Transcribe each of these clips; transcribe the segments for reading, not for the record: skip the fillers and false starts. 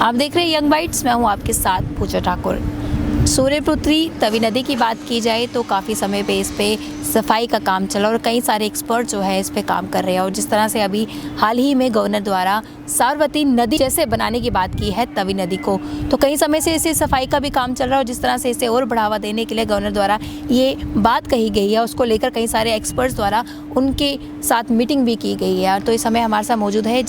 आप देख रहे हैं यंग बाइट्स, मैं हूं आपके साथ पूजा ठाकुर। सूर्यपुत्री तवी नदी की बात की जाए तो काफ़ी समय पे इस पे सफाई का काम चला और कई सारे एक्सपर्ट जो है इस पे काम कर रहे हैं। और जिस तरह से अभी हाल ही में गवर्नर द्वारा साबरमती नदी जैसे बनाने की बात की है तवी नदी को, तो कई समय से इसे सफाई का भी काम चल रहा है। और जिस तरह से इसे और बढ़ावा देने के लिए गवर्नर द्वारा ये बात कही गई है, उसको लेकर कई सारे एक्सपर्ट्स द्वारा उनके साथ मीटिंग भी की गई है। तो इस समय हमारे साथ मौजूद है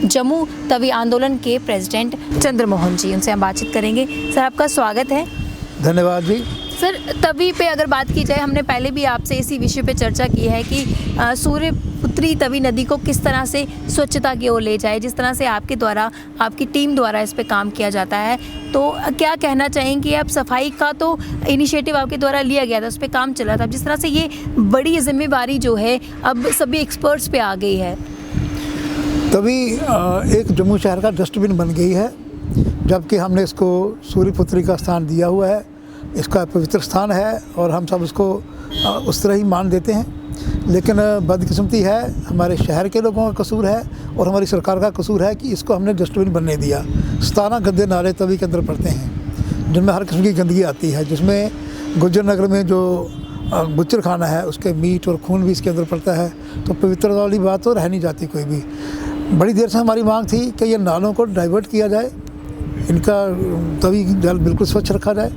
जम्मू तवी आंदोलन के प्रेसिडेंट चंद्रमोहन जी, उनसे हम बातचीत करेंगे। सर, आपका स्वागत है। धन्यवाद जी। सर, तवी पे अगर बात की जाए, हमने पहले भी आपसे इसी विषय पे चर्चा की है कि सूर्यपुत्री तवी नदी को किस तरह से स्वच्छता की ओर ले जाए। जिस तरह से आपके द्वारा, आपकी टीम द्वारा इस पे काम किया जाता है, तो क्या कहना चाहेंगे आप? सफाई का तो इनिशिएटिव आपके द्वारा लिया गया था, उस पर काम चला था। जिस तरह से ये बड़ी जिम्मेवारी जो है अब सभी एक्सपर्ट्स पे आ गई है, तभी एक जम्मू शहर का डस्टबिन बन गई है, जबकि हमने इसको सूर्यपुत्री का स्थान दिया हुआ है। इसका पवित्र स्थान है और हम सब उसको उस तरह ही मान देते हैं। लेकिन बदकिस्मती है, हमारे शहर के लोगों का कसूर है और हमारी सरकार का कसूर है कि इसको हमने डस्टबिन बनने दिया। 17 गंदे नाले तवी के अंदर पड़ते हैं, जिनमें हर किस्म की गंदगी आती है, जिसमें गुज्जर नगर में जो बुच्चर खाना है उसके मीट और खून भी इसके अंदर पड़ता है। तो पवित्रता वाली बात तो रह नहीं जाती कोई भी। बड़ी देर से हमारी मांग थी कि ये नालों को डाइवर्ट किया जाए, इनका तवी जल बिल्कुल स्वच्छ रखा जाए।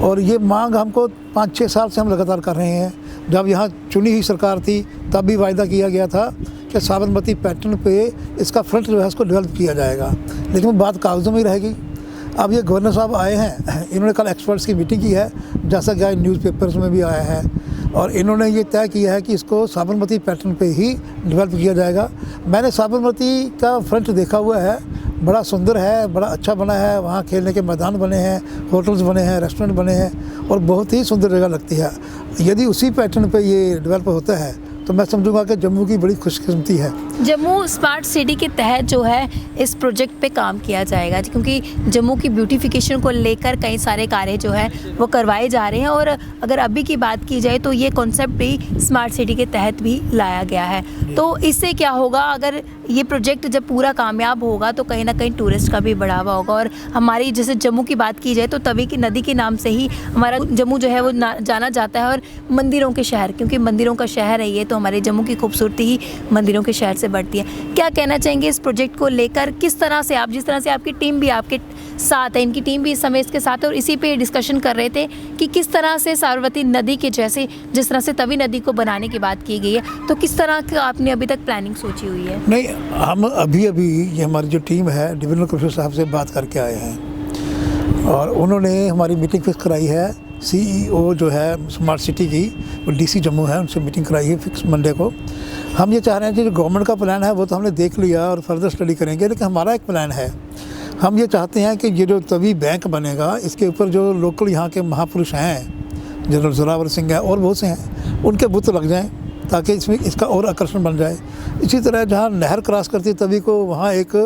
और ये मांग हमको 5-6 साल से हम लगातार कर रहे हैं। जब यहाँ चुनी हुई सरकार थी तब भी वायदा किया गया था कि साबरमती पैटर्न पे इसका फ्रंट जो है उसको डेवलप किया जाएगा, लेकिन वो बात कागज़ों में ही रहेगी। अब ये गवर्नर साहब आए हैं, इन्होंने कल एक्सपर्ट्स की मीटिंग की है, जैसा कि न्यूज़पेपर्स में भी आया है, और इन्होंने ये तय किया है कि इसको साबरमती पैटर्न पे ही डेवलप किया जाएगा। मैंने साबरमती का फ्रंट देखा हुआ है, बड़ा सुंदर है, बड़ा अच्छा बना है। वहाँ खेलने के मैदान बने हैं, होटल्स बने हैं, रेस्टोरेंट बने हैं और बहुत ही सुंदर जगह लगती है। यदि उसी पैटर्न पे ये डेवलप होता है तो मैं समझूंगा कि जम्मू की बड़ी खुशकिस्मती है। जम्मू स्मार्ट सिटी के तहत जो है इस प्रोजेक्ट पे काम किया जाएगा, क्योंकि जम्मू की ब्यूटिफिकेशन को लेकर कई सारे कार्य जो है वो करवाए जा रहे हैं। और अगर अभी की बात की जाए तो ये कॉन्सेप्ट भी स्मार्ट सिटी के तहत भी लाया गया है। तो इससे क्या होगा, अगर ये प्रोजेक्ट जब पूरा कामयाब होगा तो कहीं ना कहीं टूरिस्ट का भी बढ़ावा होगा। और हमारी जैसे जम्मू की बात की जाए तो तवी की नदी के नाम से ही हमारा जम्मू जो है वो जाना जाता है, और मंदिरों के शहर, क्योंकि मंदिरों का शहर है ये, तो हमारे जम्मू की खूबसूरती ही मंदिरों के शहर से बढ़ती है। क्या कहना चाहेंगे इस प्रोजेक्ट को लेकर? किस तरह से आप, जिस तरह से आपकी टीम भी आपके साथ है, इनकी टीम भी इस समय इसके साथ है, और इसी पे डिस्कशन कर रहे थे कि किस तरह से साबरमती नदी के जैसे जिस तरह से तवी नदी को बनाने की बात की गई है, तो किस तरह की आपने अभी तक प्लानिंग सोची हुई है? नहीं, हम अभी ये हमारी जो टीम है डिविजनल कमिश्नर साहब से बात करके आए हैं और उन्होंने हमारी मीटिंग फिक्स कराई है। CEO जो है स्मार्ट सिटी की, वो DC जम्मू है, उनसे मीटिंग कराई है फिक्स मंडे को। हम ये चाह रहे हैं कि जो गवर्नमेंट का प्लान है वो तो हमने देख लिया और फर्दर स्टडी करेंगे, लेकिन हमारा एक प्लान है। हम ये चाहते हैं कि ये जो तवी बैंक बनेगा, इसके ऊपर जो लोकल यहाँ के महापुरुष हैं, जनरल जोरावर सिंह है और बहुत से हैं, उनके बुत लग जाएं, ताकि इसमें इसका और आकर्षण बन जाए। इसी तरह जहाँ नहर क्रॉस करती है तभी को, वहाँ एक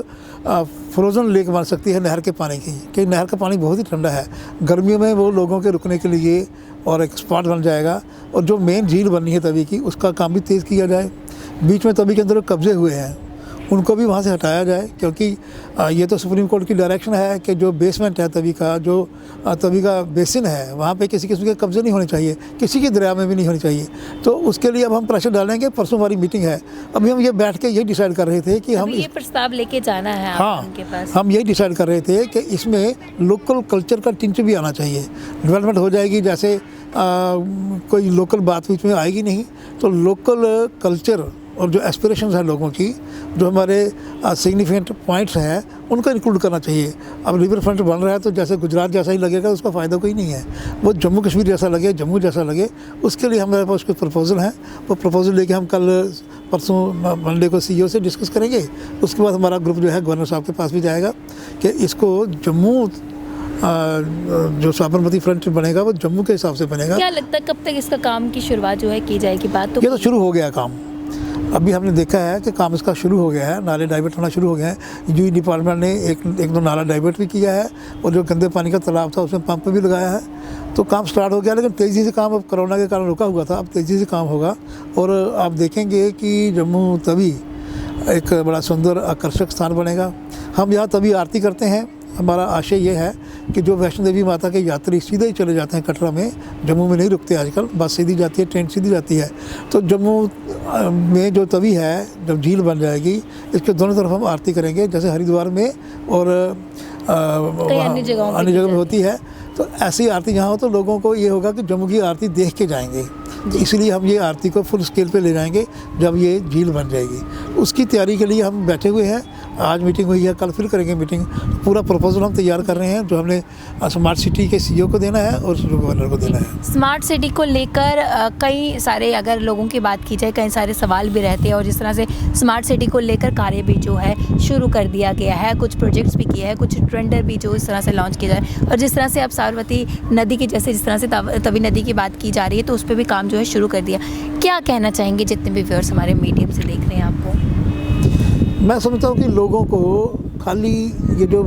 फ्रोज़न लेक बन सकती है नहर के पानी की, क्योंकि नहर का पानी बहुत ही ठंडा है। गर्मियों में वो लोगों के रुकने के लिए और एक स्पॉट बन जाएगा। और जो मेन झील बननी है तवी की, उसका काम भी तेज़ किया जाए। बीच में तवी के अंदर कब्जे हुए हैं, उनको भी वहाँ से हटाया जाए, क्योंकि ये तो सुप्रीम कोर्ट की डायरेक्शन है कि जो बेसमेंट है तवी का, जो तवी का बेसिन है, वहाँ पे किसी किस्म के कब्जे नहीं होने चाहिए, किसी की दरिया में भी नहीं होनी चाहिए। तो उसके लिए अब हम प्रेशर डालेंगे। परसों हमारी मीटिंग है, अभी हम ये बैठ के यही डिसाइड कर रहे थे कि हम ये प्रस्ताव लेके जाना है। हाँ, उनके पास हम यही डिसाइड कर रहे थे कि इसमें लोकल कल्चर का टिंच भी आना चाहिए। डेवलपमेंट हो जाएगी, जैसे कोई लोकल बात बीच में आएगी नहीं, तो लोकल कल्चर और जो एस्पिरेशंस हैं लोगों की, जो हमारे सिग्निफिकेंट पॉइंट्स हैं, उनको इंक्लूड करना चाहिए। अब रिवर फ्रंट बन रहा है तो जैसे गुजरात जैसा ही लगेगा, उसका फ़ायदा कोई नहीं है। वो जम्मू कश्मीर जैसा लगे, जम्मू जैसा लगे, उसके लिए हमारे पास कुछ प्रपोजल हैं। वो प्रपोजल लेके हम कल परसों मंडे को CEO से डिस्कस करेंगे। उसके बाद हमारा ग्रुप जो है गवर्नर साहब के पास भी जाएगा कि इसको जम्मू जो साबरमती फ्रंट बनेगा वो जम्मू के हिसाब से बनेगा। क्या लगता है कब तक इसका काम की शुरुआत जो है की जाएगी? बात तो ये तो शुरू हो गया काम, अभी हमने देखा है कि काम इसका शुरू हो गया है, नाले डाइवर्ट होना शुरू हो गए हैं। यूई डिपार्टमेंट ने एक दो नाला डाइवर्ट भी किया है और जो गंदे पानी का तालाब था उसमें पंप भी लगाया है, तो काम स्टार्ट हो गया। लेकिन तेज़ी से काम, अब कोरोना के कारण रुका हुआ था, अब तेज़ी से काम होगा और आप देखेंगे कि जम्मू तवी एक बड़ा सुंदर आकर्षक स्थान बनेगा। हम यहाँ तभी आरती करते हैं, हमारा आशय ये है कि जो वैष्णो देवी माता के यात्री सीधे ही चले जाते हैं कटरा में, जम्मू में नहीं रुकते आजकल, बस सीधी जाती है, ट्रेन सीधी जाती है। तो जम्मू में जो तवी है, जब झील बन जाएगी, इसके दोनों तरफ हम आरती करेंगे, जैसे हरिद्वार में और अन्य जगह में होती है। तो ऐसी आरती जहाँ हो तो लोगों को ये होगा कि जम्मू की आरती देख के जाएंगे। इसलिए हम ये आरती को फुल स्केल पे ले जाएंगे जब ये झील बन जाएगी। उसकी तैयारी के लिए हम बैठे हुए हैं, आज मीटिंग हुई है, कल फिर करेंगे मीटिंग। पूरा प्रपोजल हम तैयार कर रहे हैं, जो हमने स्मार्ट सिटी के CEO को देना है और गवर्नर को देना है। स्मार्ट सिटी को लेकर कई सारे, अगर लोगों की बात की जाए, कई सारे सवाल भी रहते हैं और जिस तरह से स्मार्ट सिटी को लेकर कार्य भी जो है शुरू कर दिया गया है, कुछ प्रोजेक्ट्स भी किए हैं, कुछ टेंडर भी जो इस तरह से लॉन्च किए जाए, और जिस तरह से अब साबरमती नदी की, जैसे जिस तरह से तवी नदी की बात की जा रही है, तो उस पर भी काम जो है शुरू कर दिया। क्या कहना चाहेंगे जितने भी व्यूअर्स हमारे मीडियम से देख रहे हैं आपको? मैं समझता हूँ कि लोगों को खाली ये जो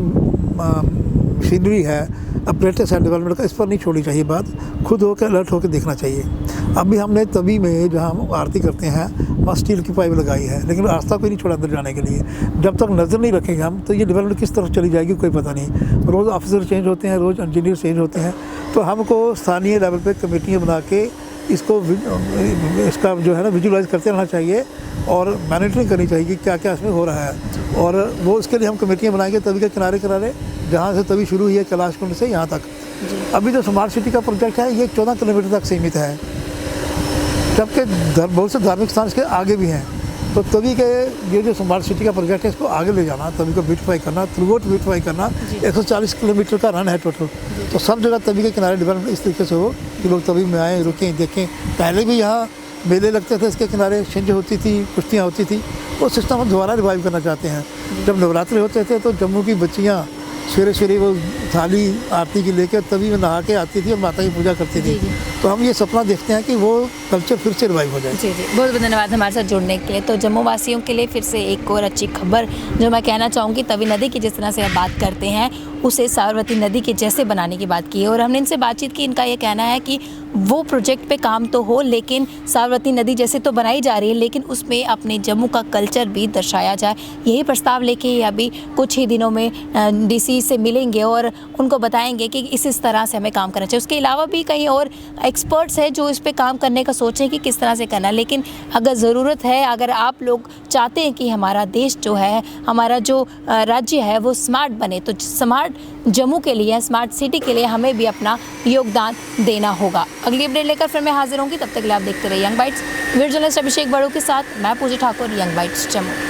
सीनरी है, अपरेटस है डेवलपमेंट का, इस पर नहीं छोड़नी चाहिए बात, खुद होकर अलर्ट होकर देखना चाहिए। अभी हमने तवी में जहाँ हम आरती करते हैं वहाँ स्टील की पाइप लगाई है, लेकिन रास्ता कोई नहीं छोड़ा अंदर जाने के लिए। जब तक नज़र नहीं रखेंगे हम, तो ये डेवलपमेंट किस तरफ चली जाएगी कोई पता नहीं। रोज़ ऑफिसर चेंज होते हैं, रोज़ इंजीनियर चेंज होते हैं। तो हमको स्थानीय लेवल पे कमेटियाँ बना के इसका जो है ना विजुलाइज करते रहना चाहिए और मॉनिटरिंग करनी चाहिए कि क्या क्या इसमें हो रहा है। और वो उसके लिए हम कमेटियाँ बनाएंगे तवी के किनारे किनारे, जहाँ से तवी शुरू हुई है कैलाश कुंड से यहाँ तक। अभी जो स्मार्ट सिटी का प्रोजेक्ट है ये 14 किलोमीटर तक सीमित है, जबकि बहुत से धार्मिक स्थान इसके आगे भी हैं। तो तवी के ये जो स्मार्ट सिटी का प्रोजेक्ट है, इसको आगे ले जाना, तवी को ब्यूटिफाई करना, थ्रू आउट ब्यूटिफाई करना। 140 किलोमीटर का रन है टोटल। तो सब जगह तवी के किनारे डेवलपमेंट इस तरीके से हो कि लोग तवी में आएँ, रुकें, देखें। पहले भी यहाँ मेले लगते थे, इसके किनारे छिंज होती थी, कुश्तियाँ होती थी, वो सिस्टम हम दोबारा रिवाइव करना चाहते हैं। जब नवरात्रि होते थे तो जम्मू की बच्चियाँ सवेरे वो थाली आरती की लेकर तवी में नहा के आती थी और माता की पूजा करती थी। तो हम ये सपना देखते हैं कि वो कल्चर फिर से रिवाइव हो जाए। जी जी, बहुत बहुत धन्यवाद हमारे साथ जुड़ने के लिए। तो जम्मू वासियों के लिए फिर से एक और अच्छी खबर जो मैं कहना चाहूँगी, तवी नदी की जिस तरह से आप बात करते हैं उसे साबरमती नदी के जैसे बनाने की बात की है, और हमने इनसे बातचीत की। इनका ये कहना है कि वो प्रोजेक्ट पे काम तो हो, लेकिन साबरमती नदी जैसे तो बनाई जा रही है, लेकिन उसमें अपने जम्मू का कल्चर भी दर्शाया जाए। यही प्रस्ताव लेके ये अभी कुछ ही दिनों में DC से मिलेंगे और उनको बताएंगे कि इस तरह से हमें काम करना चाहिए। उसके अलावा भी कहीं और एक्सपर्ट्स हैं जो इस पे काम करने का सोचें कि किस तरह से करना है। लेकिन अगर ज़रूरत है, अगर आप लोग चाहते हैं कि हमारा देश जो है, हमारा जो राज्य है वो स्मार्ट बने, तो स्मार्ट जम्मू के लिए, स्मार्ट सिटी के लिए हमें भी अपना योगदान देना होगा। अगली अपडेट लेकर फिर मैं हाजिर होंगी, तब तक के लिए आप देखते रहिए यंग बाइट्स। वीडियो जर्नलिस्ट अभिषेक बड़ों के साथ मैं पूजा ठाकुर, यंग बाइट्स जम्मू।